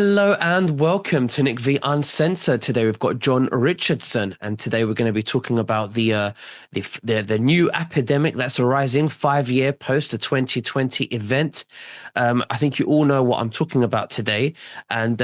Hello and welcome to Nick V Uncensored. Today we've got John Richardson, and today we're going to be talking about the new epidemic that's arising 5 year post the 2020 event. I think you all know what I'm talking about today, and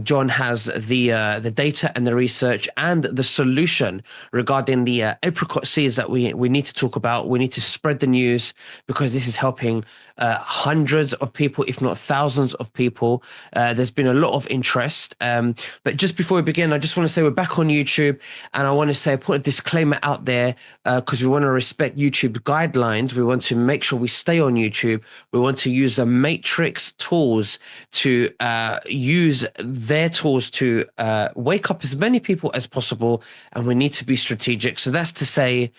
John has the data and the research and the solution regarding the apricot seeds that we need to talk about. We need to spread the news because this is helping hundreds of people, if not thousands of people. There's been a lot of interest. But just before we begin, I just want to say we're back on YouTube, and I want to say, put a disclaimer out there because we want to respect YouTube guidelines. We want to make sure we stay on YouTube. We want to use the Matrix tools to use their tools to wake up as many people as possible, and we need to be strategic. So that's to say,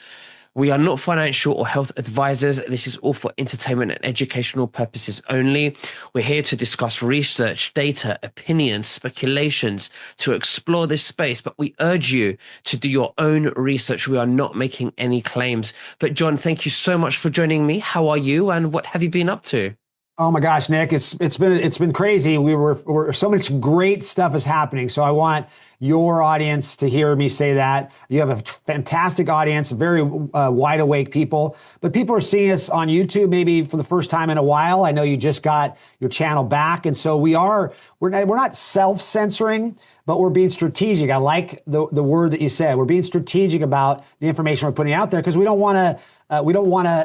we are not financial or health advisors. This is all for entertainment and educational purposes only. We're here to discuss research, data, opinions, speculations, to explore this space, but we urge you to do your own research. We are not making any claims. But John, thank you so much for joining me. How are you, and what have you been up to? Oh my gosh, Nick, it's been crazy. We're so much great stuff is happening. So I want your audience to hear me say that. You have a fantastic audience, very wide awake people, but people are seeing us on YouTube maybe for the first time in a while. I know you just got your channel back, and so we're not self-censoring, but we're being strategic. I like the word that you said. We're being strategic about the information we're putting out there because we don't want to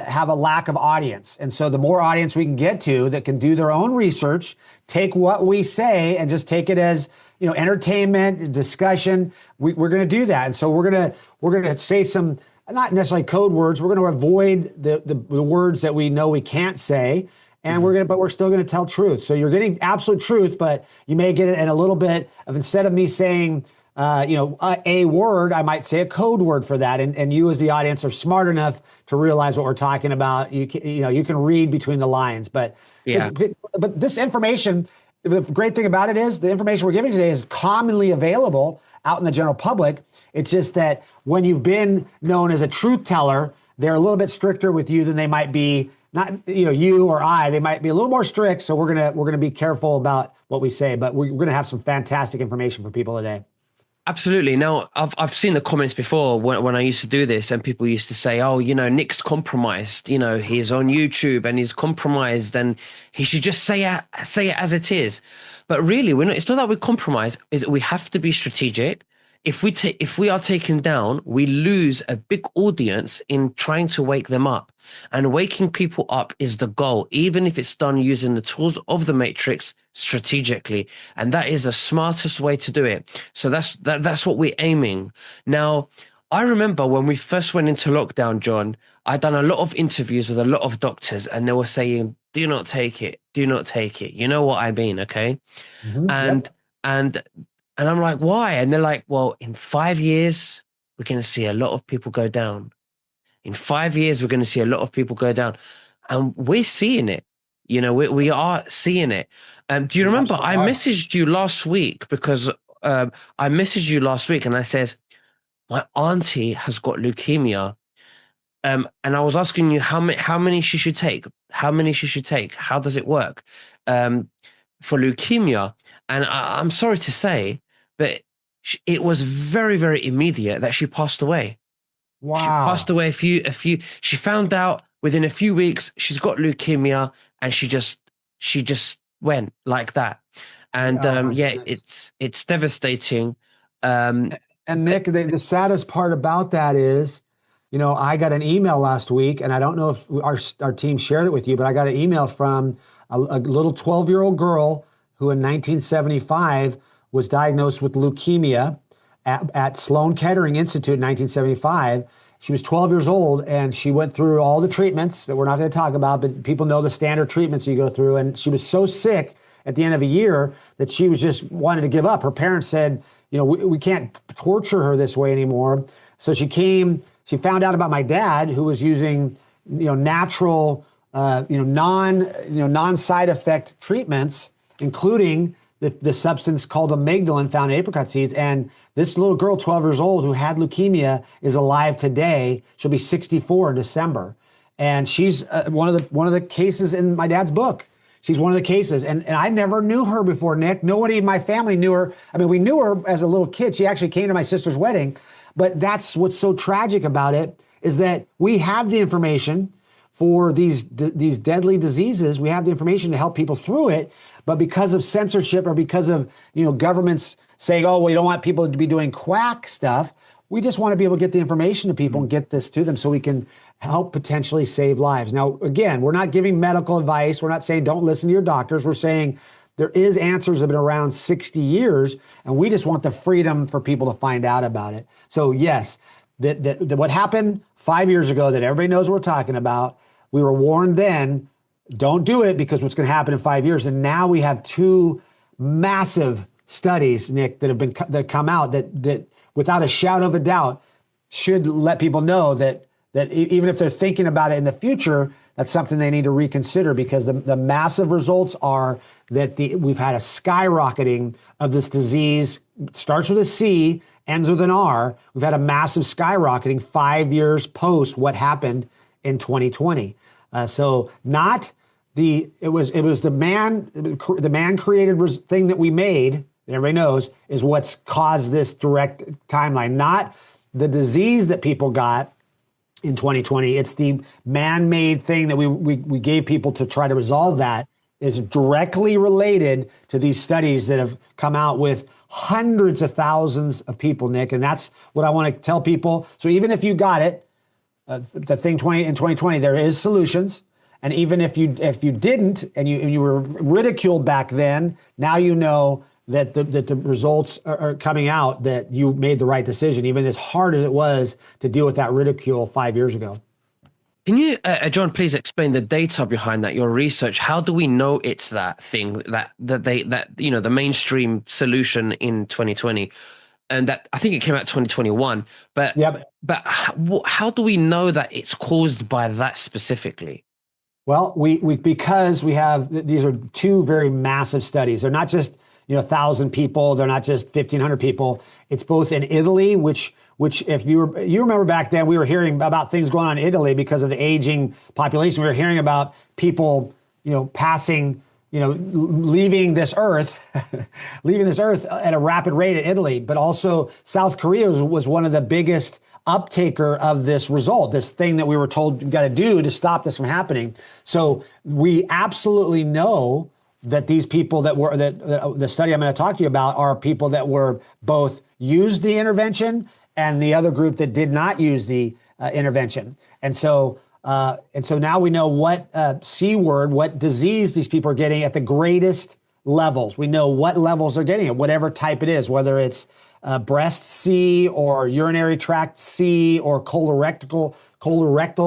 have a lack of audience. And so the more audience we can get to that can do their own research, take what we say and just take it as, entertainment, discussion, we're going to do that. And so we're going to say some, not necessarily code words. We're going to avoid the words that we know we can't say. And but we're still going to tell truth. So you're getting absolute truth, but you may get it in a little bit of, instead of me saying, a word, I might say a code word for that. And you as the audience are smart enough to realize what we're talking about. You can read between the lines, but this information, the great thing about it is the information we're giving today is commonly available out in the general public. It's just that when you've been known as a truth teller, they're a little bit stricter with you than they might be, not, you or I, they might be a little more strict. So we're going to be careful about what we say, but we're going to have some fantastic information for people today. Absolutely. Now, I've seen the comments before when I used to do this, and people used to say, "Oh, Nick's compromised. He's on YouTube and he's compromised, and he should just say it as it is." But really, we're not. It's not that we compromise. Is we have to be strategic. If we are taken down, we lose a big audience in trying to wake them up. And waking people up is the goal, even if it's done using the tools of the Matrix strategically. And that is the smartest way to do it. So that's what we're aiming. Now, I remember when we first went into lockdown, John, I'd done a lot of interviews with a lot of doctors, and they were saying, do not take it. Do not take it. You know what I mean, okay? And I'm like, why? And they're like, well, in 5 years, we're going to see a lot of people go down. In 5 years, we're going to see a lot of people go down. And we're seeing it. We are seeing it. Do you remember I messaged you last week because and I says, my auntie has got leukemia. And I was asking you how many she should take, how does it work for leukemia? And I'm sorry to say, but it was very, very immediate that she passed away. Wow. She passed away she found out within a few weeks she's got leukemia, and she just went like that. And it's devastating. And Nick, the saddest part about that is, I got an email last week, and I don't know if our team shared it with you, but I got an email from a little 12-year-old girl who in 1975 was diagnosed with leukemia at Sloan Kettering Institute in 1975. She was 12 years old, and she went through all the treatments that we're not going to talk about, but people know the standard treatments you go through. And she was so sick at the end of a year that she was just wanted to give up. Her parents said, we can't torture her this way anymore. So she found out about my dad, who was using, natural, non-side effect treatments, including the substance called amygdalin found in apricot seeds. And this little girl, 12 years old, who had leukemia, is alive today. She'll be 64 in December. And she's one of the cases in my dad's book. She's one of the cases. And I never knew her before, Nick. Nobody in my family knew her. I mean, we knew her as a little kid. She actually came to my sister's wedding. But that's what's so tragic about it, is that we have the information for these deadly diseases. We have the information to help people through it. But because of censorship, or because of, governments saying, oh, well, you don't want people to be doing quack stuff, we just want to be able to get the information to people and get this to them so we can help potentially save lives. Now, again, we're not giving medical advice. We're not saying don't listen to your doctors. We're saying there is answers that have been around 60 years, and we just want the freedom for people to find out about it. So yes, what happened 5 years ago that everybody knows what we're talking about, we were warned then, don't do it because what's going to happen in 5 years. And now we have two massive studies, Nick, that come out that without a shadow of a doubt should let people know that even if they're thinking about it in the future, that's something they need to reconsider, because the massive results are that we've had a skyrocketing of this disease. Starts with a C, ends with an R. We've had a massive skyrocketing 5 years post what happened in 2020. So not it was the man created thing that we made, that everybody knows, is what's caused this direct timeline, not the disease that people got in 2020. It's the man-made thing that we gave people to try to resolve that is directly related to these studies that have come out with hundreds of thousands of people, Nick. And that's what I want to tell people. So even if you got it, the thing in 2020, there is solutions. And even if you didn't, and you were ridiculed back then, now you know that the results are coming out, that you made the right decision, even as hard as it was to deal with that ridicule 5 years ago. Can you, John, please explain the data behind that, your research? How do we know it's that thing that the mainstream solution in 2020, and that I think it came out 2021, but how do we know that it's caused by that specifically? Well, because we have, these are two very massive studies. They're not just 1,000 people. They're not just 1,500 people. It's both in Italy, which if you remember back then, we were hearing about things going on in Italy because of the aging population. We were hearing about people, passing, leaving this earth, at a rapid rate in Italy. But also South Korea was one of the biggest uptaker of this result, this thing that we were told we got to do to stop this from happening. So we absolutely know that these people that the study I'm going to talk to you about are people that were both used the intervention and the other group that did not use the intervention. And so now we know what C word, what disease these people are getting at the greatest levels. We know what levels they're getting at, whatever type it is, whether it's breast C or urinary tract C or colorectal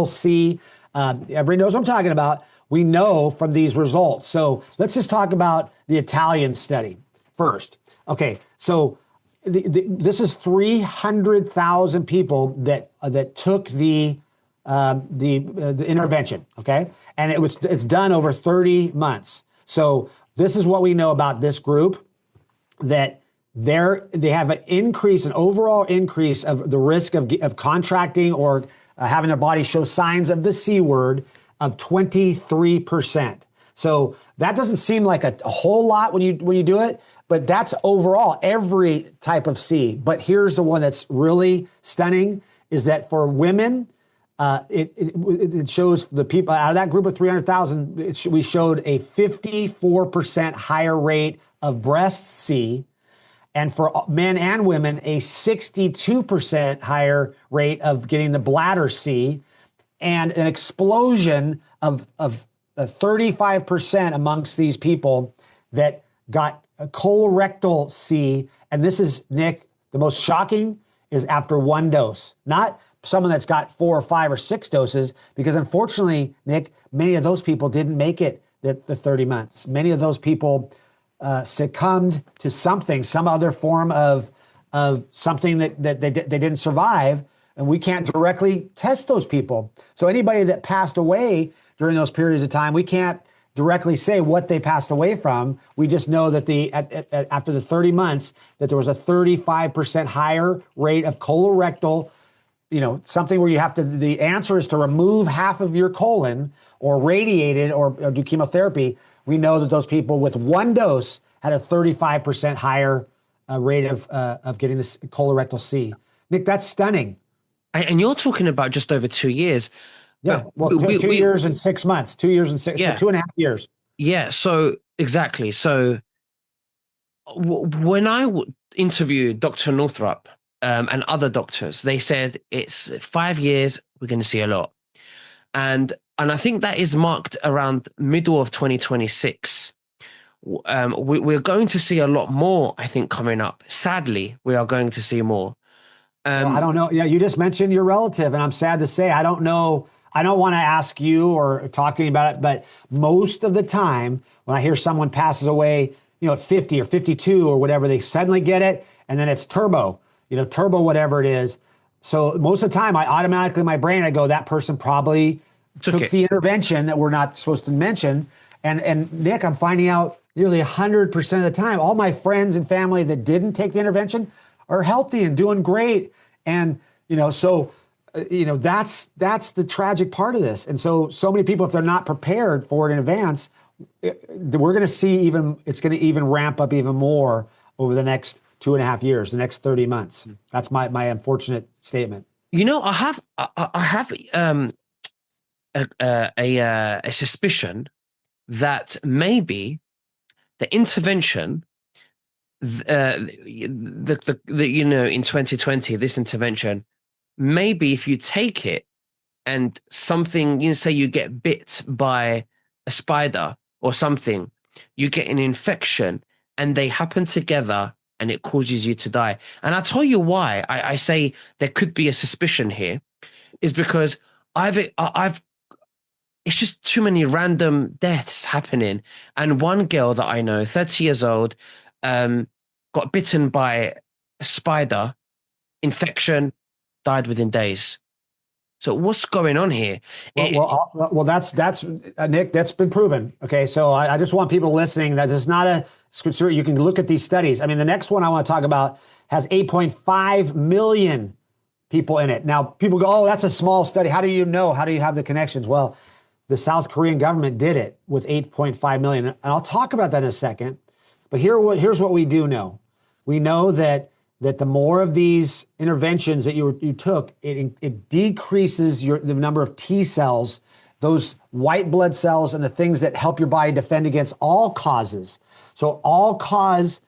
C. Everybody knows what I'm talking about. We know from these results. So let's just talk about the Italian study first. Okay, so this is 300,000 people that took the intervention. Okay, and it's done over 30 months. So this is what we know about this group, that they have an overall increase of the risk of contracting or having their body show signs of the C word of 23%. So that doesn't seem like a whole lot when you do it, but that's overall every type of C. But here's the one that's really stunning, is that for women, it shows the people out of that group of 300,000, we showed a 54% higher rate of breast C. And for men and women, a 62% higher rate of getting the bladder C, and an explosion of 35% amongst these people that got a colorectal C. And this is, Nick, the most shocking is after one dose, not someone that's got 4 or 5 or 6 doses, because unfortunately, Nick, many of those people didn't make it the 30 months. Many of those people succumbed to some other form of something that they didn't survive, and we can't directly test those people. So anybody that passed away during those periods of time, we can't directly say what they passed away from. We just know that after the 30 months, that there was a 35% higher rate of colorectal, something where the answer is to remove half of your colon or radiate it or do chemotherapy. we know that those people with one dose had a 35% higher rate of getting this colorectal C. Nick, that's stunning. And you're talking about just over 2 years. Yeah, But well, 2 years and 6 months, 2 years and six, so yeah, 2.5 years. yeah. So exactly. So when I interviewed Dr. Northrup and other doctors, they said it's 5 years. We're going to see a lot, and I think that is marked around middle of 2026. We're going to see a lot more. I think coming up. Sadly, we are going to see more. Well, I don't know. Yeah, you just mentioned your relative, and I'm sad to say I don't know. I don't want to ask you or talking about it, but most of the time when I hear someone passes away, at 50 or 52 or whatever, they suddenly get it, and then it's turbo, turbo whatever it is. So most of the time, I automatically in my brain I go, that person probably took the intervention that we're not supposed to mention. And Nick, I'm finding out nearly 100% of the time, all my friends and family that didn't take the intervention are healthy and doing great. And, that's the tragic part of this. And so many people, if they're not prepared for it in advance, we're going to see it's going to even ramp up even more over the next 2.5 years, the next 30 months. That's my unfortunate statement. I have a suspicion that maybe the intervention, in 2020, this intervention, maybe if you take it and something, say you get bit by a spider or something, you get an infection and they happen together and it causes you to die. And I'll tell you why I say there could be a suspicion here is because it's just too many random deaths happening. And one girl that I know, 30 years old, got bitten by a spider, infection, died within days. So what's going on here? Well, that's Nick. That's been proven. Okay, so I just want people listening that it's not a scripture. You can look at these studies. I mean, the next one I want to talk about has 8.5 million people in it. Now, people go, "Oh, that's a small study. How do you know? How do you have the connections?" Well, the South Korean government did it with 8.5 million, and I'll talk about that in a second. But here's what we do know. We know that the more of these interventions that you took, it decreases the number of T cells, those white blood cells, and the things that help your body defend against all causes. So all cause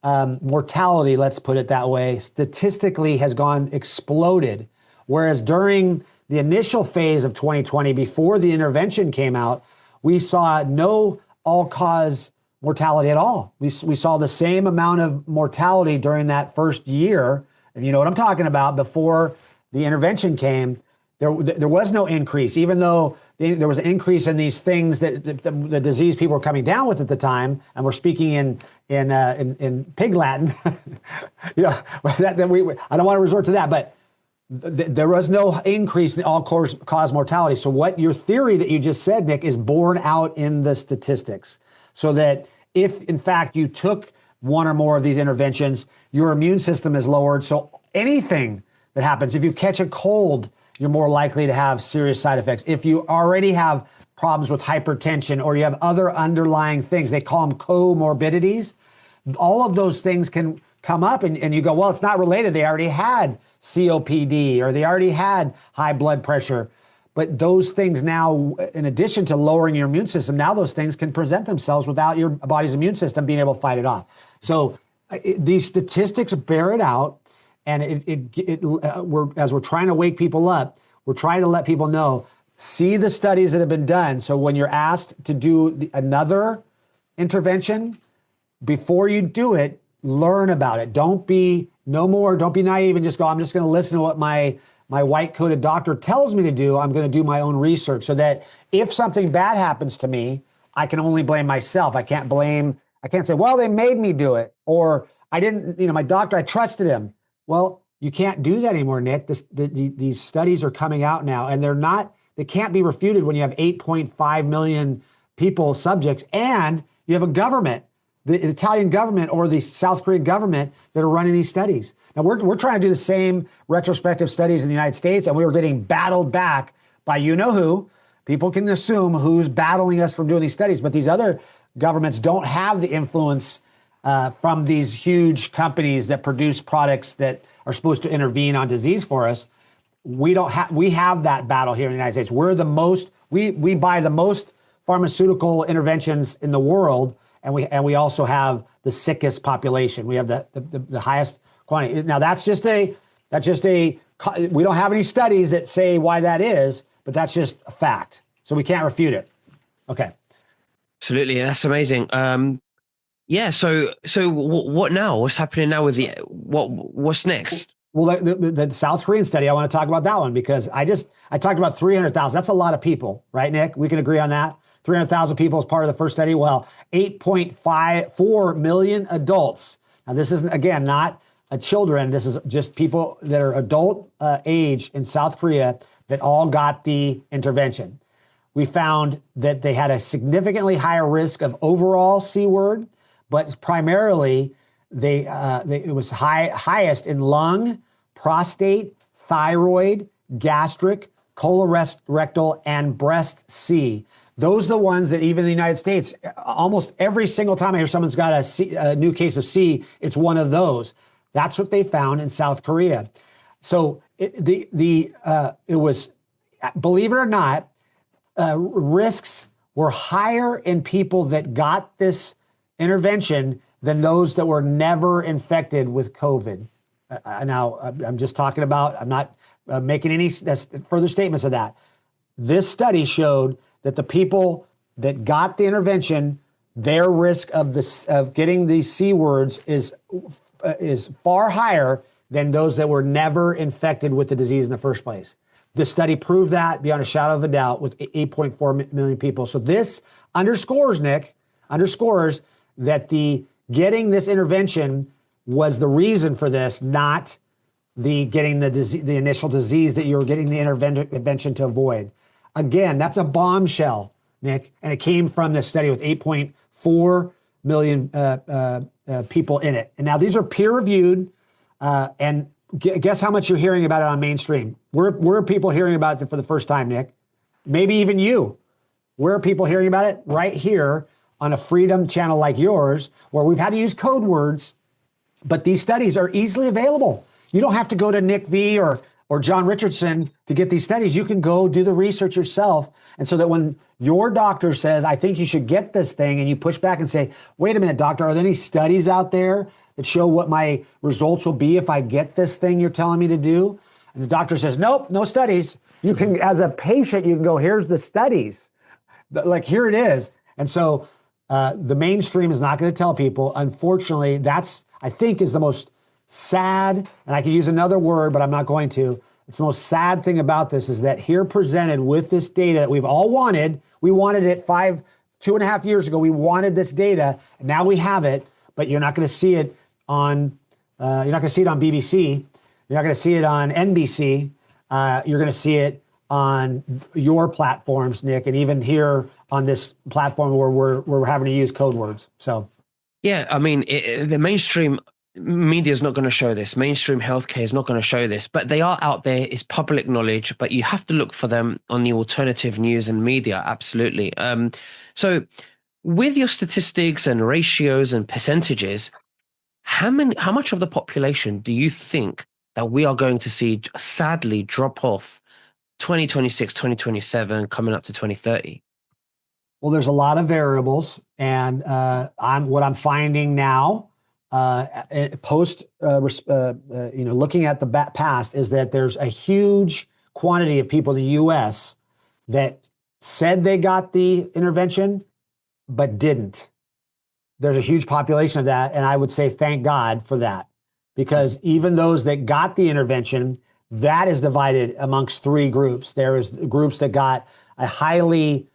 mortality, let's put it that way, statistically has exploded. Whereas during the initial phase of 2020, before the intervention came out, we saw no all cause mortality at all. We saw the same amount of mortality during that first year. And you know what I'm talking about. Before the intervention came, there was no increase, even though there was an increase in these things that the disease people were coming down with at the time. And we're speaking in pig Latin. I don't want to resort to that, but there was no increase in all cause mortality. So what your theory that you just said, Nick, is borne out in the statistics. So that if, in fact, you took one or more of these interventions, your immune system is lowered. So anything that happens, if you catch a cold, you're more likely to have serious side effects. If you already have problems with hypertension or you have other underlying things, they call them comorbidities, all of those things can come up and you go, well, it's not related. They already had COPD or they already had high blood pressure. But those things now, in addition to lowering your immune system, now those things can present themselves without your body's immune system being able to fight it off. So these statistics bear it out. And as we're trying to wake people up, we're trying to let people know, see the studies that have been done. So when you're asked to do another intervention, before you do it, learn about it. Don't be naive and just go, I'm just going to listen to what my white-coated doctor tells me to do. I'm going to do my own research so that if something bad happens to me, I can only blame myself. I can't say, well, they made me do it. Or I didn't, my doctor, I trusted him. Well, you can't do that anymore, Nick. These studies are coming out now and they can't be refuted when you have 8.5 million subjects, and you have a government, the Italian government or the South Korean government that are running these studies. Now, we're trying to do the same retrospective studies in the United States, and we were getting battled back by you-know-who. People can assume who's battling us from doing these studies, but these other governments don't have the influence from these huge companies that produce products that are supposed to intervene on disease for us. We have that battle here in the United States. We're the most, we buy the most pharmaceutical interventions in the world, and we also have the sickest population. We have the highest quantity. Now that's just a we don't have any studies that say why that is, but that's just a fact. So we can't refute it. Okay. Absolutely, that's amazing. Yeah. So what now? What's happening now with what's next? Well, the South Korean study, I want to talk about that one because I talked about 300,000. That's a lot of people, right, Nick? We can agree on that. 300,000 people as part of the first study. Well, 8.54 million adults. Now, this isn't, again, not children. This is just people that are adult age in South Korea that all got the intervention. We found that they had a significantly higher risk of overall C word, but primarily it was highest in lung, prostate, thyroid, gastric, colorectal, and breast C. Those are the ones that even in the United States, almost every single time I hear someone's got a new case of C, it's one of those. That's what they found in South Korea. So it was, believe it or not, risks were higher in people that got this intervention than those that were never infected with COVID. Now, I'm just talking about, I'm not making any further statements of that. This study showed that the people that got the intervention, their risk of getting these C words is far higher than those that were never infected with the disease in the first place. This study proved that beyond a shadow of a doubt with 8.4 million people. So this underscores, Nick, that getting this intervention was the reason for this, not getting the initial disease that you were getting the intervention to avoid. Again, that's a bombshell, Nick, and it came from this study with 8.4 million people in it. And now these are peer-reviewed, and guess how much you're hearing about it on mainstream? Where are people hearing about it for the first time, Nick? Maybe even you. Where are people hearing about it? Right here on a freedom channel like yours, where we've had to use code words, but these studies are easily available. You don't have to go to Nick V or John Richardson to get these studies. You can go do the research yourself. And so that when your doctor says, I think you should get this thing, and you push back and say, wait a minute, doctor, are there any studies out there that show what my results will be if I get this thing you're telling me to do? And the doctor says, nope, no studies. You can, as a patient, you can go, here's the studies. Like, here it is. And so the mainstream is not going to tell people. Unfortunately, that's, I think, is the most sad, and I could use another word, but I'm not going to. It's the most sad thing about this is that here presented with this data that we've all wanted. We wanted it 2.5 years ago. We wanted this data, and now we have it, but you're not going to see it on, you're not going to see it on BBC. You're not going to see it on NBC. You're going to see it on your platforms, Nick, and even here on this platform where we're having to use code words. So, yeah, I mean, the mainstream media is not going to show this. Mainstream healthcare is not going to show this, but they are out there. It's public knowledge, but you have to look for them on the alternative news and media. Absolutely. So with your statistics and ratios and percentages, how much of the population do you think that we are going to see sadly drop off 2026, 2027, coming up to 2030? Well, there's a lot of variables, and what I'm finding now, looking at the past, is that there's a huge quantity of people in the U.S. that said they got the intervention, but didn't. There's a huge population of that, and I would say thank God for that, because even those that got the intervention, that is divided amongst three groups. There is groups that got a highly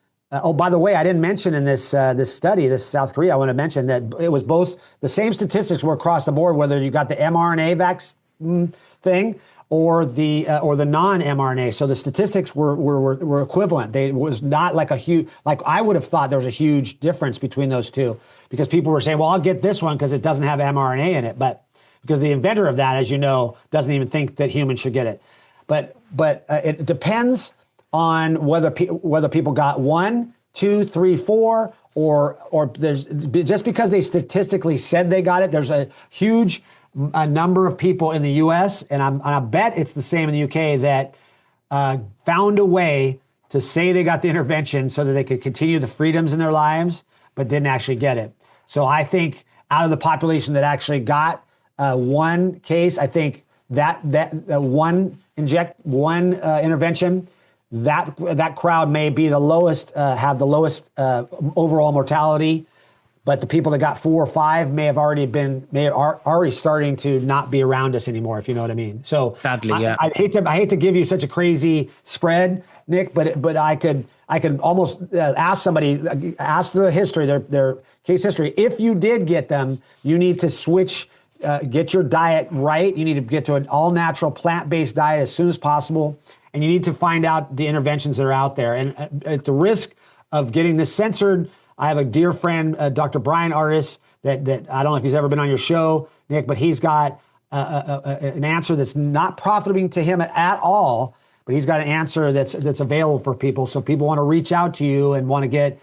oh, by the way, I didn't mention in this study, this South Korea, I want to mention that it was both the same statistics were across the board, whether you got the mRNA vaccine thing or the non-mRNA. So the statistics were equivalent. It was not like I would have thought there was a huge difference between those two, because people were saying, well, I'll get this one because it doesn't have mRNA in it. But because the inventor of that, as you know, doesn't even think that humans should get it. But it depends on whether people got 1, 2, 3, 4, or there's just because they statistically said they got it, there's a huge number of people in the US, and I bet it's the same in the UK, that found a way to say they got the intervention so that they could continue the freedoms in their lives, but didn't actually get it. So I think out of the population that actually got one case, I think that one intervention, that crowd may be the lowest, have the lowest overall mortality, but the people that got 4 or 5 may are already starting to not be around us anymore, if you know what I mean. So sadly, yeah. I hate to give you such a crazy spread, Nick, but I could almost ask the history, their case history. If you did get them, you need to switch, get your diet right. You need to get to an all natural plant-based diet as soon as possible. And you need to find out the interventions that are out there. And at the risk of getting this censored, I have a dear friend, Dr. Brian Artis, that I don't know if he's ever been on your show, Nick, but he's got an answer that's not profiting to him at all, but he's got an answer that's available for people. So people want to reach out to you and want to get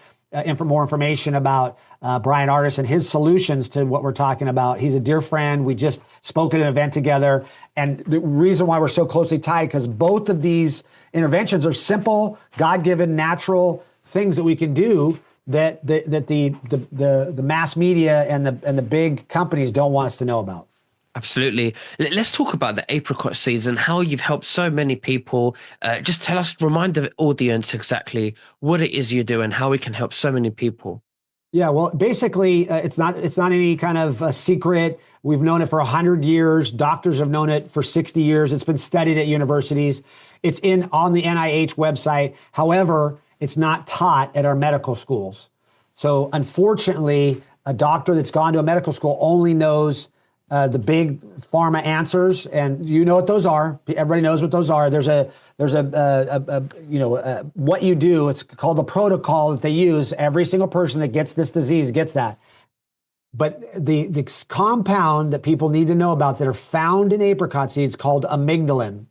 more information about Brian Artis and his solutions to what we're talking about. He's a dear friend. We just spoke at an event together. And the reason why we're so closely tied, because both of these interventions are simple, God-given, natural things that we can do that the mass media and the big companies don't want us to know about. Absolutely. Let's talk about the apricot seeds and how you've helped so many people. Just remind the audience exactly what it is you do and how we can help so many people. Yeah, well, basically, it's not any kind of a secret. We've known it for 100 years. Doctors have known it for 60 years. It's been studied at universities. It's on the NIH website. However, it's not taught at our medical schools. So unfortunately, a doctor that's gone to a medical school only knows the big pharma answers, and you know what those are. Everybody knows what those are. There's what you do. It's called the protocol that they use. Every single person that gets this disease gets that. But the compound that people need to know about that are found in apricot seeds called amygdalin.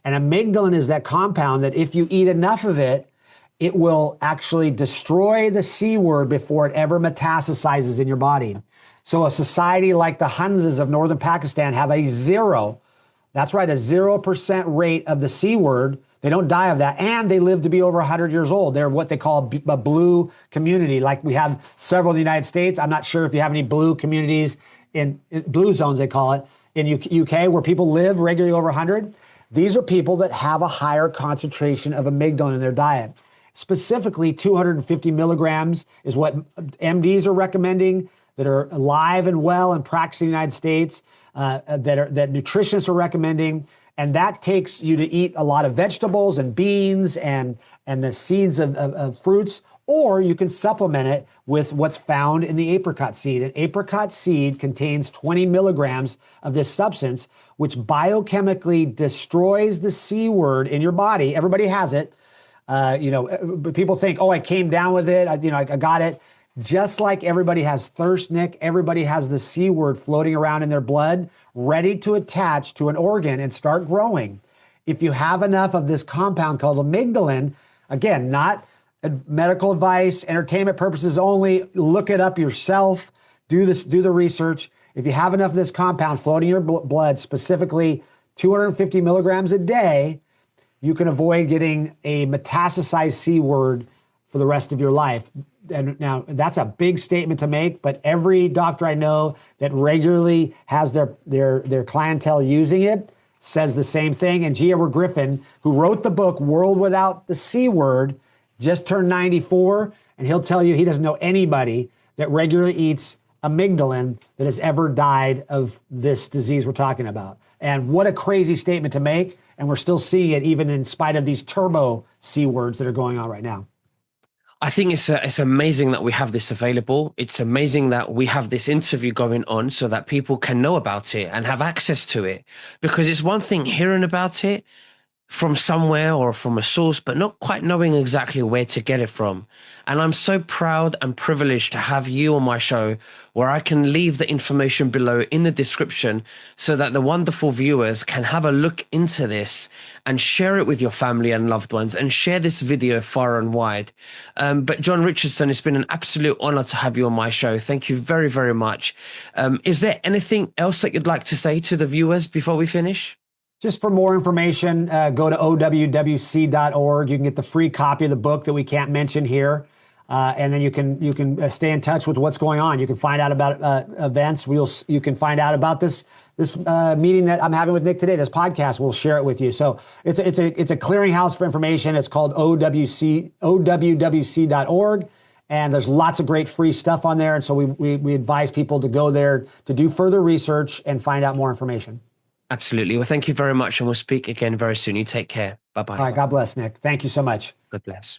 And amygdalin is that compound that if you eat enough of it, it will actually destroy the C word before it ever metastasizes in your body. So a society like the Hunzas of northern Pakistan have a 0% rate of the C word. They don't die of that, and they live to be over 100 years old. They're what they call a blue community. Like we have several in the United States. I'm not sure if you have any blue communities in blue zones, they call it, in UK, where people live regularly over 100. These are people that have a higher concentration of amygdalin in their diet. Specifically, 250 milligrams is what MDs are recommending that are alive and well and practicing in the United States, that nutritionists are recommending. And that takes you to eat a lot of vegetables and beans and the seeds of fruits, or you can supplement it with what's found in the apricot seed. An apricot seed contains 20 milligrams of this substance, which biochemically destroys the C word in your body. Everybody has it. But people think, oh, I came down with it. I got it. Just like everybody has thirst, Nick, everybody has the C word floating around in their blood, ready to attach to an organ and start growing. If you have enough of this compound called amygdalin, again, not medical advice, entertainment purposes only, look it up yourself, do the research. If you have enough of this compound floating in your blood, specifically 250 milligrams a day, you can avoid getting a metastasized C word for the rest of your life. And now that's a big statement to make, but every doctor I know that regularly has their clientele using it says the same thing. And G. Edward Griffin, who wrote the book World Without the C Word, just turned 94, and he'll tell you he doesn't know anybody that regularly eats amygdalin that has ever died of this disease we're talking about. And what a crazy statement to make. And we're still seeing it even in spite of these turbo C words that are going on right now. I think it's amazing that we have this available. It's amazing that we have this interview going on so that people can know about it and have access to it. Because it's one thing hearing about it, from somewhere or from a source, but not quite knowing exactly where to get it from. And I'm so proud and privileged to have you on my show, where I can leave the information below in the description so that the wonderful viewers can have a look into this and share it with your family and loved ones, and share this video far and wide. But John Richardson, it's been an absolute honor to have you on my show. Thank you very, very much. Is there anything else that you'd like to say to the viewers before we finish? Just for more information, go to owwc.org. You can get the free copy of the book that we can't mention here. And then you can stay in touch with what's going on. You can find out about events. You can find out about this meeting that I'm having with Nick today. This podcast, we'll share it with you. So it's a clearinghouse for information. It's called owwc.org. And there's lots of great free stuff on there. And so we advise people to go there to do further research and find out more information. Absolutely. Well, thank you very much. And we'll speak again very soon. You take care. Bye-bye. All right. God bless, Nick. Thank you so much. God bless.